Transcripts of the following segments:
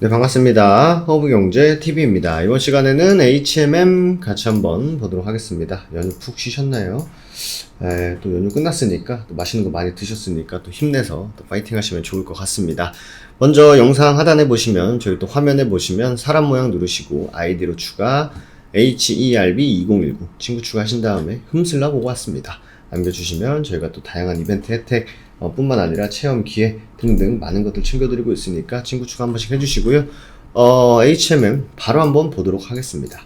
네, 반갑습니다. 허브경제TV입니다. 이번 시간에는 HMM 같이 한번 보도록 하겠습니다. 연휴 푹 쉬셨나요? 또 연휴 끝났으니까, 또 맛있는 거 많이 드셨으니까 또 힘내서 또 파이팅 하시면 좋을 것 같습니다. 먼저 영상 하단에 보시면, 저희 또 화면에 보시면 사람 모양 누르시고 아이디로 추가 HERB2019 친구 추가하신 다음에 흠슬라 보고 왔습니다. 남겨주시면 저희가 또 다양한 이벤트 혜택 뿐만 아니라 체험 기회 등등 많은 것들 챙겨드리고 있으니까 친구 추가 한 번씩 해주시고요. HMM 바로 한번 보도록 하겠습니다.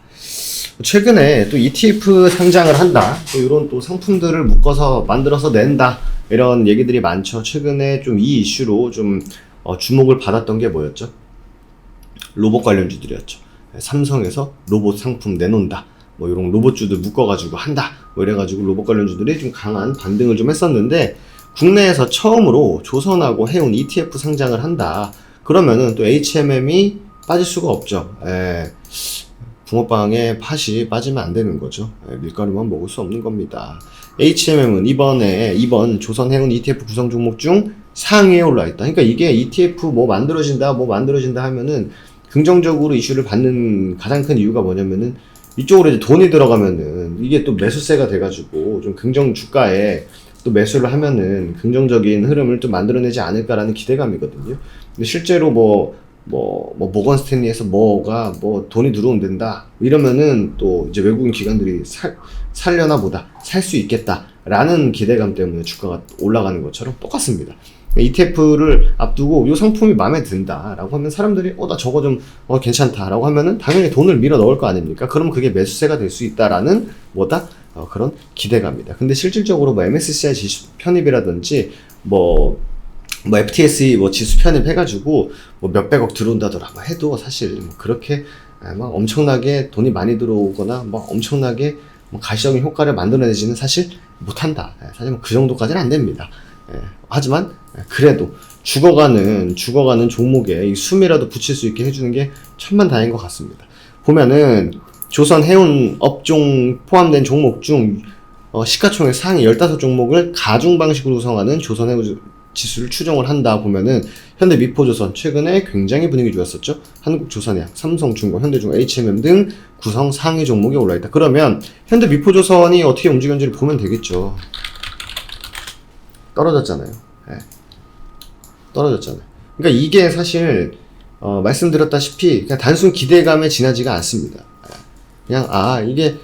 최근에 또 ETF 상장을 한다, 또 이런 또 상품들을 묶어서 만들어서 낸다, 이런 얘기들이 많죠. 최근에 좀 이 이슈로 좀 주목을 받았던 게 뭐였죠? 로봇 관련주들이었죠. 삼성에서 로봇 상품 내놓는다, 뭐 이런 로봇주들 묶어가지고 한다, 뭐 이래가지고 로봇 관련주들이 좀 강한 반등을 좀 했었는데, 국내에서 처음으로 조선하고 해운 ETF 상장을 한다. 그러면은 또 HMM이 빠질 수가 없죠. 붕어빵에 팥이 빠지면 안 되는 거죠. 밀가루만 먹을 수 없는 겁니다. HMM은 이번 조선 해운 ETF 구성 종목 중 상위에 올라 있다. 그러니까 이게 ETF 뭐 만들어진다 하면은 긍정적으로 이슈를 받는 가장 큰 이유가 뭐냐면은, 이쪽으로 이제 돈이 들어가면은 이게 또 매수세가 돼가지고 좀 긍정 주가에 또 매수를 하면은 긍정적인 흐름을 또 만들어내지 않을까라는 기대감이거든요. 근데 실제로 모건 스탠리에서 뭐가 돈이 들어온댄다 이러면은 또 이제 외국인 기관들이 살려나 보다, 살 수 있겠다라는 기대감 때문에 주가가 올라가는 것처럼 똑같습니다. ETF를 앞두고 이 상품이 마음에 든다라고 하면 사람들이 나 저거 좀 괜찮다라고 하면은 당연히 돈을 밀어 넣을 거 아닙니까? 그럼 그게 매수세가 될 수 있다라는 그런 기대감이다. 근데 실질적으로 MSCI 지수 편입이라든지 FTSE 지수 편입 해가지고 몇백억 들어온다더라 해도 사실 그렇게 막 엄청나게 돈이 많이 들어오거나 엄청나게 가시적인 효과를 만들어내지는 사실 못한다. 사실 그 정도까지는 안 됩니다. 하지만 그래도 죽어가는 종목에 이 숨이라도 붙일 수 있게 해주는 게 천만다행인 것 같습니다. 보면은 조선 해운 업종 포함된 종목 중 시가총액 상위 15종목을 가중 방식으로 구성하는 조선 해운 지수를 추정을 한다 보면은 현대 미포조선 최근에 굉장히 분위기 좋았었죠. 한국조선해양, 삼성중공, 현대중공, HMM 등 구성 상위 종목에 올라있다. 그러면 현대 미포조선이 어떻게 움직였는지를 보면 되겠죠. 떨어졌잖아요. 떨어졌잖아요. 그러니까 이게 사실 말씀드렸다시피 그냥 단순 기대감에 지나지가 않습니다. 그냥 이게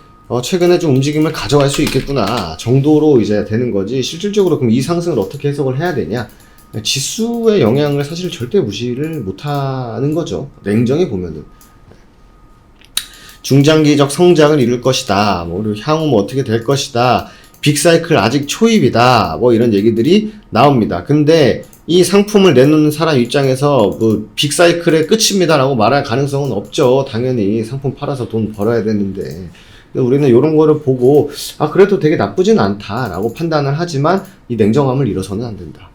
최근에 좀 움직임을 가져갈 수 있겠구나 정도로 이제 되는 거지, 실질적으로 그럼 이 상승을 어떻게 해석을 해야 되냐, 지수의 영향을 사실 절대 무시를 못하는 거죠. 냉정히 보면은 중장기적 성장을 이룰 것이다, 그리고 향후 어떻게 될 것이다, 빅사이클 아직 초입이다, 이런 얘기들이 나옵니다. 근데 이 상품을 내놓는 사람 입장에서 빅사이클의 끝입니다라고 말할 가능성은 없죠. 당연히 상품 팔아서 돈 벌어야 되는데, 우리는 이런 거를 보고 그래도 되게 나쁘진 않다라고 판단을 하지만 이 냉정함을 잃어서는 안 된다.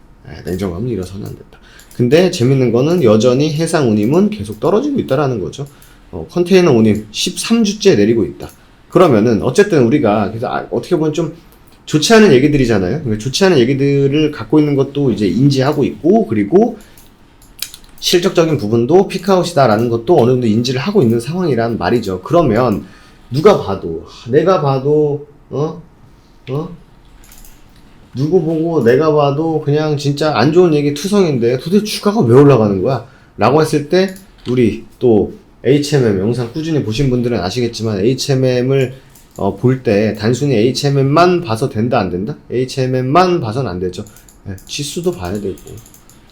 냉정함을 잃어서는 안 된다. 근데 재밌는 거는 여전히 해상 운임은 계속 떨어지고 있다라는 거죠. 컨테이너 운임 13주째 내리고 있다. 그러면은 어쨌든 우리가 그래서 어떻게 보면 좀 좋지 않은 얘기들이잖아요. 좋지 않은 얘기들을 갖고 있는 것도 이제 인지하고 있고, 그리고 실적적인 부분도 피크아웃이다라는 것도 어느 정도 인지를 하고 있는 상황이란 말이죠. 그러면 누가 봐도, 내가 봐도 누구 보고 내가 봐도 그냥 진짜 안 좋은 얘기 투성인데 도대체 주가가 왜 올라가는 거야? 라고 했을 때, 우리 또 HMM 영상 꾸준히 보신 분들은 아시겠지만 HMM을 볼 때 단순히 HMM만 봐서 된다 안 된다? HMM만 봐서는 안 되죠. 지수도 봐야 되고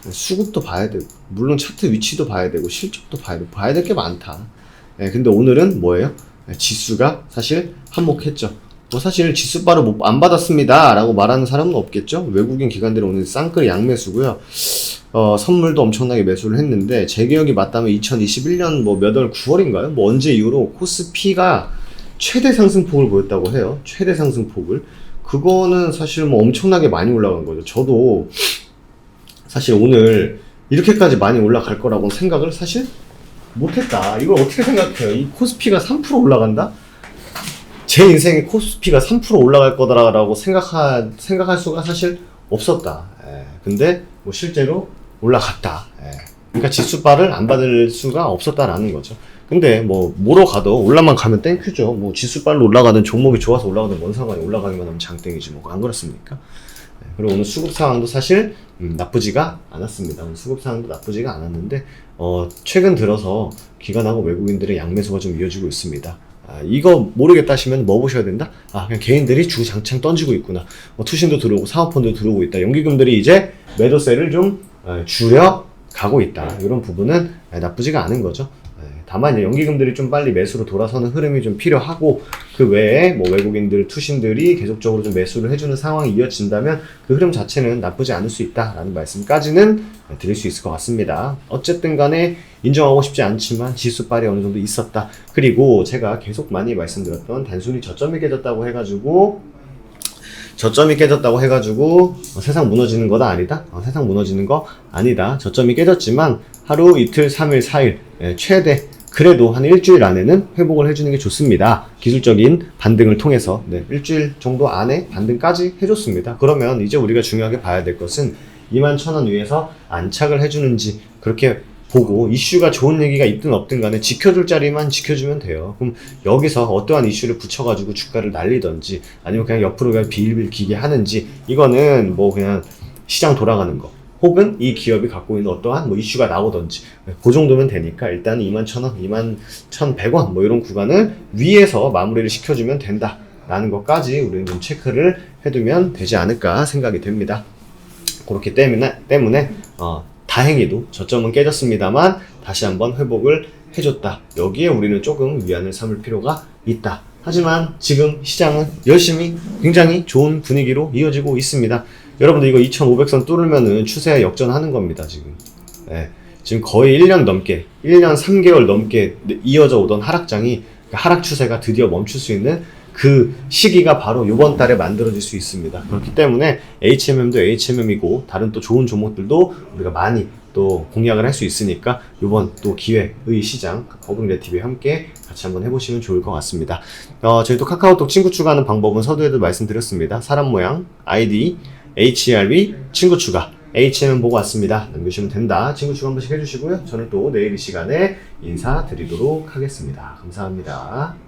수급도 봐야 되고 물론 차트 위치도 봐야 되고 실적도 봐야 되고 봐야 될 게 많다. 근데 오늘은 뭐예요? 지수가 사실 한몫했죠. 사실 지수바로 안 받았습니다 라고 말하는 사람은 없겠죠. 외국인 기관들은 오늘 쌍끌 양매수고요. 선물도 엄청나게 매수를 했는데, 제 기억이 맞다면 2021년 몇 월 9월인가요? 언제 이후로 코스피가 최대 상승폭을 보였다고 해요. 최대 상승폭을. 그거는 사실 엄청나게 많이 올라간 거죠. 저도 사실 오늘 이렇게까지 많이 올라갈 거라고는 생각을 사실 못했다. 이걸 어떻게 생각해요? 이 코스피가 3% 올라간다? 제 인생에 코스피가 3% 올라갈 거다라고 생각할 수가 사실 없었다. 근데 실제로 올라갔다. 그러니까 지수발을 안 받을 수가 없었다라는 거죠. 근데 뭐로 가도 올라만 가면 땡큐죠. 뭐 지수발로 올라가든 종목이 좋아서 올라가든 뭔 상관이, 올라가기만 하면 장땡이지 뭐. 안 그렇습니까? 그리고 오늘 수급 상황도 사실 나쁘지가 않았습니다. 오늘 수급 상황도 나쁘지가 않았는데 최근 들어서 기관하고 외국인들의 양매수가 좀 이어지고 있습니다. 이거 모르겠다 하시면 뭐 보셔야 된다? 그냥 개인들이 주장창 던지고 있구나. 투신도 들어오고 사모펀도 들어오고 있다. 연기금들이 이제 매도세를 좀 줄여 가고 있다. 이런 부분은 나쁘지가 않은 거죠. 다만 이제 연기금들이 좀 빨리 매수로 돌아서는 흐름이 좀 필요하고, 그 외에 뭐 외국인들, 투신들이 계속적으로 좀 매수를 해주는 상황이 이어진다면 그 흐름 자체는 나쁘지 않을 수 있다라는 말씀까지는 드릴 수 있을 것 같습니다. 어쨌든 간에 인정하고 싶지 않지만 지수빨이 어느 정도 있었다. 그리고 제가 계속 많이 말씀드렸던 단순히 저점이 깨졌다고 해가지고 세상 무너지는 거다 아니다? 세상 무너지는 거 아니다. 저점이 깨졌지만 하루, 이틀, 3일, 4일 최대 그래도 한 일주일 안에는 회복을 해주는 게 좋습니다. 기술적인 반등을 통해서 일주일 정도 안에 반등까지 해줬습니다. 그러면 이제 우리가 중요하게 봐야 될 것은 21,000원 위에서 안착을 해주는지, 그렇게 보고 이슈가 좋은 얘기가 있든 없든 간에 지켜줄 자리만 지켜주면 돼요. 그럼 여기서 어떠한 이슈를 붙여가지고 주가를 날리던지 아니면 그냥 옆으로 그냥 빌빌 기게 하는지, 이거는 뭐 그냥 시장 돌아가는 거, 혹은 이 기업이 갖고 있는 어떠한 뭐 이슈가 나오던지, 그 정도면 되니까 일단 21,000원, 21,100원 뭐 이런 구간을 위에서 마무리를 시켜주면 된다 라는 것까지 우리는 좀 체크를 해두면 되지 않을까 생각이 됩니다. 그렇기 때문에 다행히도 저점은 깨졌습니다만 다시 한번 회복을 해줬다. 여기에 우리는 조금 위안을 삼을 필요가 있다. 하지만 지금 시장은 열심히 굉장히 좋은 분위기로 이어지고 있습니다. 여러분들 이거 2,500선 뚫으면은 추세 역전하는 겁니다, 지금. 지금 거의 1년 3개월 넘게 이어져 오던 하락장이, 하락 추세가 드디어 멈출 수 있는 그 시기가 바로 이번 달에 만들어질 수 있습니다. 그렇기 때문에 HMM도 HMM이고 다른 또 좋은 종목들도 우리가 많이 또 공략을 할 수 있으니까 이번 또 기회의 시장 버블레TV와 함께 같이 한번 해보시면 좋을 것 같습니다. 저희 또 카카오톡 친구 추가하는 방법은 서두에도 말씀드렸습니다. 사람 모양, 아이디, HRB, 친구 추가, HMM 보고 왔습니다. 남겨주시면 된다. 친구 추가 한 번씩 해주시고요. 저는 또 내일 이 시간에 인사드리도록 하겠습니다. 감사합니다.